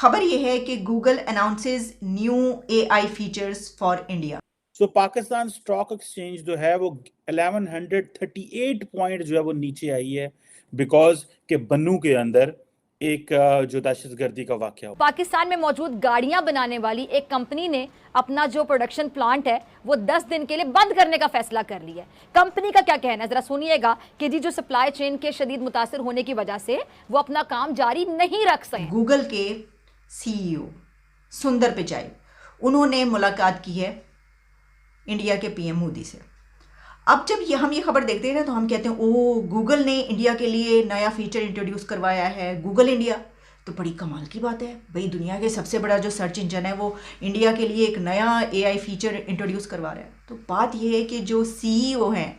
खबर यह है कि Google announces new AI features for India. So Pakistan stock exchange जो है वो 1138 पॉइंट जो है वो नीचे आई है बिकॉज के बन्नू के अंदर एक जो दहशतगर्दी का वाकया हुआ। पाकिस्तान में मौजूद गाड़ियां बनाने वाली एक कंपनी ने अपना जो प्रोडक्शन प्लांट है वो 10 दिन के लिए बंद करने का फैसला कर लिया है। कंपनी का क्या कहना है जरा सुनिएगा कि जी जो सप्लाई चेन के शदीद मुतासिर होने की वजह से वो अपना काम जारी नहीं रख सके। गूगल के सीईओ सुंदर पिचाई उन्होंने मुलाकात की है इंडिया के पीएम मोदी से। अब जब हम ये खबर देखते हैं ना तो हम कहते हैं ओ गूगल ने इंडिया के लिए नया फीचर इंट्रोड्यूस करवाया है, गूगल इंडिया। तो बड़ी कमाल की बात है भाई, दुनिया के सबसे बड़ा जो सर्च इंजन है वो इंडिया के लिए एक नया एआई फीचर इंट्रोड्यूस करवा रहा है। तो बात ये है कि जो सीईओ हैं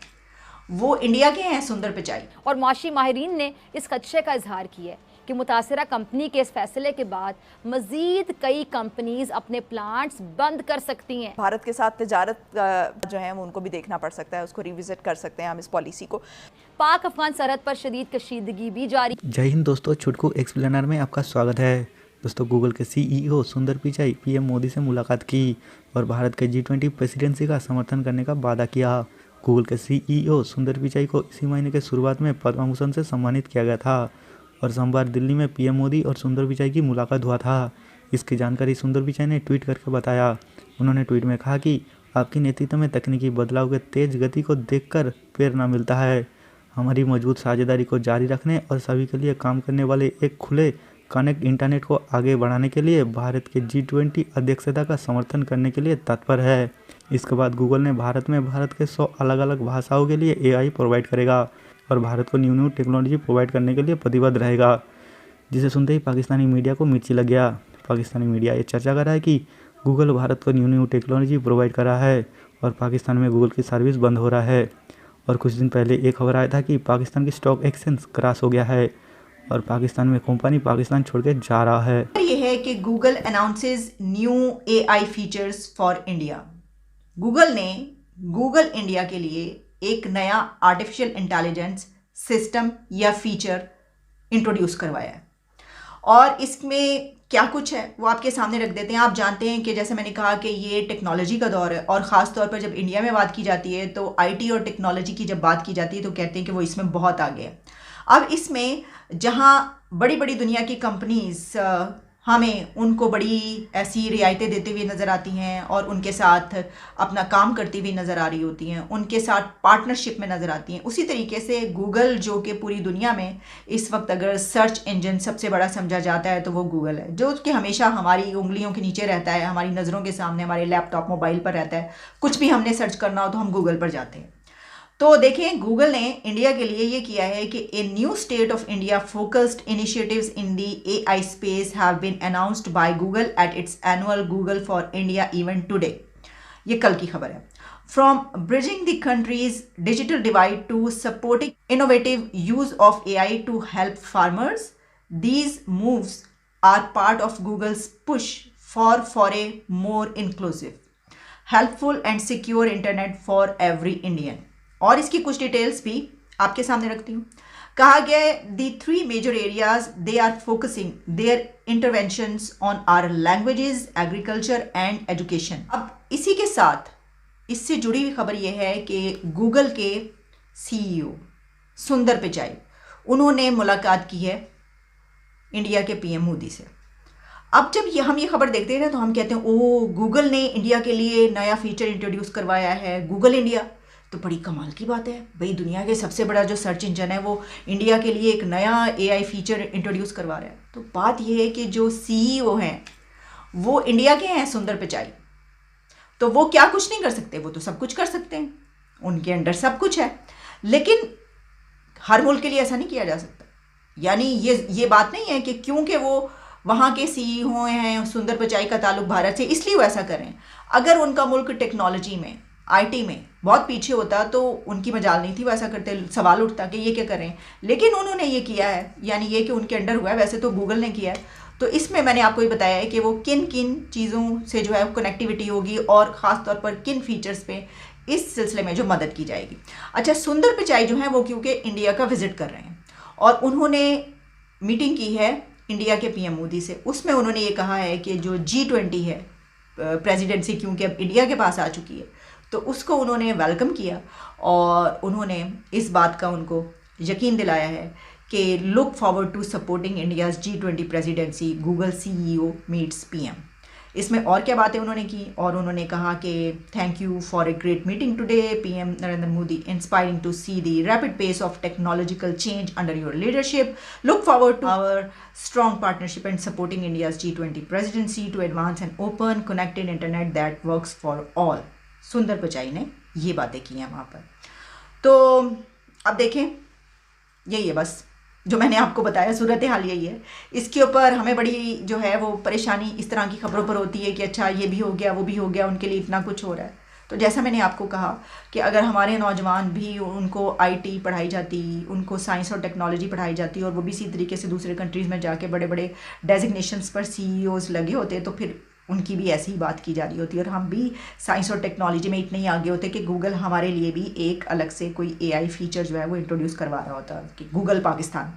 वो इंडिया के हैं, सुंदर पिचाई। और माशी माहिरीन ने इस खदशे का इजहार किया है कि मुतासिरा कंपनी के इस फैसले के बाद मजीद कई कंपनीज अपने प्लांट्स बंद कर सकती हैं। भारत के साथ तिजारत जो है उनको भी देखना पड़ सकता है, उसको रिविजिट कर सकते हैं हम इस पॉलिसी को। पाक अफगान सरहद पर शदीद कशीदगी भी जारी। जय हिंद दोस्तों, छुटकू एक्सप्लेनर में आपका स्वागत है। दोस्तों, गूगल के सीईओ सुंदर पिचाई पीएम मोदी से मुलाकात की और भारत के G20 प्रेसिडेंसी का समर्थन करने का वादा किया। गूगल के सीईओ सुंदर पिचाई को इसी महीने के शुरुआत में पद्म भूषण से सम्मानित किया गया था और सोमवार दिल्ली में पीएम मोदी और सुंदर पिचाई की मुलाकात हुआ था। इसकी जानकारी सुंदर पिचाई ने ट्वीट करके बताया। उन्होंने ट्वीट में कहा कि आपकी नेतृत्व में तकनीकी बदलाव के तेज गति को देखकर प्रेरणा मिलता है। हमारी मजबूत साझेदारी को जारी रखने और सभी के लिए काम करने वाले एक खुले कनेक्ट इंटरनेट को आगे बढ़ाने के लिए भारत के G20 अध्यक्षता का समर्थन करने के लिए तत्पर है। इसके बाद गूगल ने भारत के 100 अलग अलग भाषाओं के लिए एआई प्रोवाइड करेगा और भारत को न्यू टेक्नोलॉजी प्रोवाइड करने के लिए प्रतिबद्ध रहेगा, जिसे सुनते ही पाकिस्तानी मीडिया को मिर्ची लग गया। पाकिस्तानी मीडिया ये चर्चा कर रहा है कि गूगल भारत को न्यू टेक्नोलॉजी प्रोवाइड कर रहा है और पाकिस्तान में गूगल की सर्विस बंद हो रहा है। और कुछ दिन पहले एक खबर आया था कि पाकिस्तान की स्टॉक एक्सचेंज क्रैश हो गया है और पाकिस्तान में कंपनी पाकिस्तान छोड़ के जा रहा है। ये है कि Google announces new AI features for India. Google ने गूगल इंडिया के लिए एक नया आर्टिफिशियल इंटेलिजेंस सिस्टम या फीचर इंट्रोड्यूस करवाया है और इसमें क्या कुछ है वो आपके सामने रख देते हैं। आप जानते हैं कि जैसे मैंने कहा कि ये टेक्नोलॉजी का दौर है और ख़ास तौर पर जब इंडिया में बात की जाती है तो आईटी और टेक्नोलॉजी की जब बात की जाती है तो कहते हैं कि वो इसमें बहुत आगे है। अब इसमें जहाँ बड़ी बड़ी दुनिया की कंपनीज हमें उनको बड़ी ऐसी रियायतें देती हुई नज़र आती हैं और उनके साथ अपना काम करती हुई नज़र आ रही होती हैं, उनके साथ पार्टनरशिप में नज़र आती हैं, उसी तरीके से गूगल जो कि पूरी दुनिया में इस वक्त अगर सर्च इंजन सबसे बड़ा समझा जाता है तो वो गूगल है, जो कि हमेशा हमारी उंगलियों के नीचे रहता है, हमारी नज़रों के सामने, हमारे लैपटॉप मोबाइल पर रहता है। कुछ भी हमने सर्च करना हो तो हम गूगल पर जाते हैं। तो देखें, गूगल ने इंडिया के लिए ये किया है कि a new state of India focused initiatives in the AI space have been announced by Google at its annual Google for India event today. ये कल की खबर है। From bridging the country's digital divide to supporting innovative use of AI to help farmers, these moves are part of Google's push for a more inclusive, helpful and secure internet for every Indian. और इसकी कुछ details भी आपके सामने रखती हूँ। कहा गया है the 3 major areas they are focusing their interventions on our languages, agriculture and education. अब इसी के साथ इससे जुड़ी हुई खबर यह है कि गूगल के सीईओ सुंदर पिचाई उन्होंने मुलाकात की है इंडिया के पीएम मोदी से। अब जब हम ये खबर देखते हैं ना तो हम कहते हैं ओ गूगल ने इंडिया के लिए नया फीचर इंट्रोड्यूस करवाया है, गूगल इंडिया। तो बड़ी कमाल की बात है भाई, दुनिया के सबसे बड़ा जो सर्च इंजन है वो इंडिया के लिए एक नया एआई फीचर इंट्रोड्यूस करवा रहा है। तो बात ये है कि जो सीईओ हैं वो इंडिया के हैं, सुंदर पिचाई। तो वो क्या कुछ नहीं कर सकते, वो तो सब कुछ कर सकते हैं, उनके अंडर सब कुछ है। लेकिन हर मुल्क के लिए ऐसा नहीं किया जा सकता। यानी ये बात नहीं है कि क्योंकि वो वहाँ के सीईओ हैं, सुंदर पिचाई का ताल्लुक भारत से, इसलिए वो ऐसा करें। अगर उनका मुल्क टेक्नोलॉजी में, आईटी में बहुत पीछे होता तो उनकी मजाल नहीं थी वो ऐसा करते, सवाल उठता कि ये क्या करें। लेकिन उन्होंने ये किया है, यानी ये कि उनके अंडर हुआ है। वैसे तो गूगल ने किया है। तो इसमें मैंने आपको ये बताया है कि वो किन किन चीज़ों से जो है कनेक्टिविटी होगी और ख़ास तौर पर किन फीचर्स पे इस सिलसिले में जो मदद की जाएगी। अच्छा, सुंदर पिचाई जो है वो क्योंकि इंडिया का विजिट कर रहे हैं और उन्होंने मीटिंग की है इंडिया के पीएम मोदी से, उसमें उन्होंने ये कहा है कि जो G20 है प्रेसिडेंसी, क्योंकि अब इंडिया के पास आ चुकी है, तो उसको उन्होंने वेलकम किया और उन्होंने इस बात का उनको यकीन दिलाया है कि look forward to supporting India's G20 presidency, Google CEO meets PM. इसमें और क्या बातें उन्होंने की, और उन्होंने कहा कि thank you for a great meeting today PM Narendra Modi, inspiring to see the rapid pace of technological change under your leadership, look forward to our strong partnership and supporting India's G20 presidency to advance an open connected internet that works for all. Sundar Pichai ने ये बातें की हैं वहाँ पर। तो अब देखें, यही है बस जो मैंने आपको बताया, सूरत हाल यही है। इसके ऊपर हमें बड़ी जो है वो परेशानी इस तरह की खबरों पर होती है कि अच्छा ये भी हो गया, वो भी हो गया, उनके लिए इतना कुछ हो रहा है। तो जैसा मैंने आपको कहा कि अगर हमारे नौजवान भी, उनको IT पढ़ाई जाती, उनको साइंस और टेक्नोलॉजी पढ़ाई जाती और वो भी इसी तरीके से दूसरे कंट्रीज़ में जाके बड़े बड़े डेजिग्नेशंस पर CEOs लगे होते, तो फिर उनकी भी ऐसी ही बात की जा रही होती और हम भी साइंस और टेक्नोलॉजी में इतने ही आगे होते कि गूगल हमारे लिए भी एक अलग से कोई AI फीचर जो है वो इंट्रोड्यूस करवा रहा होता कि गूगल पाकिस्तान।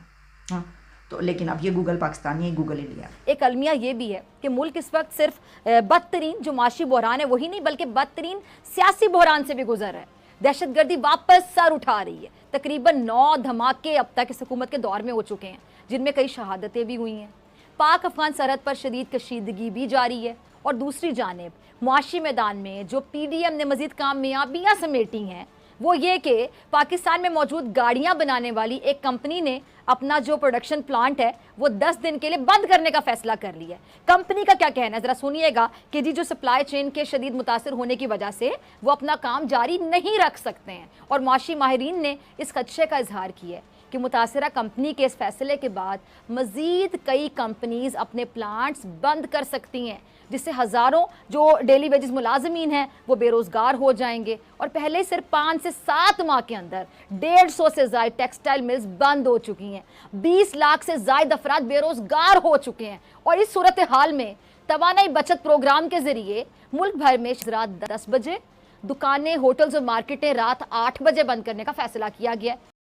हाँ, तो लेकिन अब ये गूगल पाकिस्तान, ये गूगल इंडिया। एक अलमिया ये भी है कि मुल्क इस वक्त सिर्फ बदतरीन जो माशी बहरान है वही नहीं, बल्कि बदतरीन सियासी बहरान से भी गुजर रहा है। दहशतगर्दी वापस सर उठा रही है। तकरीबन 9 धमाके अब तक इस हुकूमत के दौर में हो चुके हैं, जिनमें कई शहादतें भी हुई हैं। पाक अफगान सरहद पर शदीद कशीदगी भी जारी है और दूसरी जानिब मुआशी मैदान में जो PDM ने मजीद कामयाबियाँ समेटी हैं वो ये कि पाकिस्तान में मौजूद गाड़ियाँ बनाने वाली एक कंपनी ने अपना जो प्रोडक्शन प्लांट है वो 10 दिन के लिए बंद करने का फैसला कर लिया है। कंपनी का क्या कहना है ज़रा सुनिएगा कि जी जो सप्लाई चेन के शदीद मुतासर होने की वजह से वो अपना काम जारी नहीं रख सकते हैं, और माशी माहिरीन ने इस खदशे का इजहार किया है कि मुतासरा कंपनी के इस फैसले के बाद मज़ीद कई कंपनीज अपने प्लांट्स बंद कर सकती हैं, जिससे हज़ारों जो डेली वेजेस मुलाजमीन हैं वो बेरोज़गार हो जाएंगे। और पहले सिर्फ 5 से 7 माह के अंदर 150 से ज़ायद टेक्सटाइल मिल्स बंद हो चुकी हैं, 20 लाख से ज़ायद अफराद बेरोज़गार हो चुके हैं। और इस सूरत हाल में तवानाई बचत प्रोग्राम के ज़रिए मुल्क भर में रात 10 बजे दुकानें, होटल्स और मार्केटें रात 8 बजे बंद करने का फैसला किया गया है।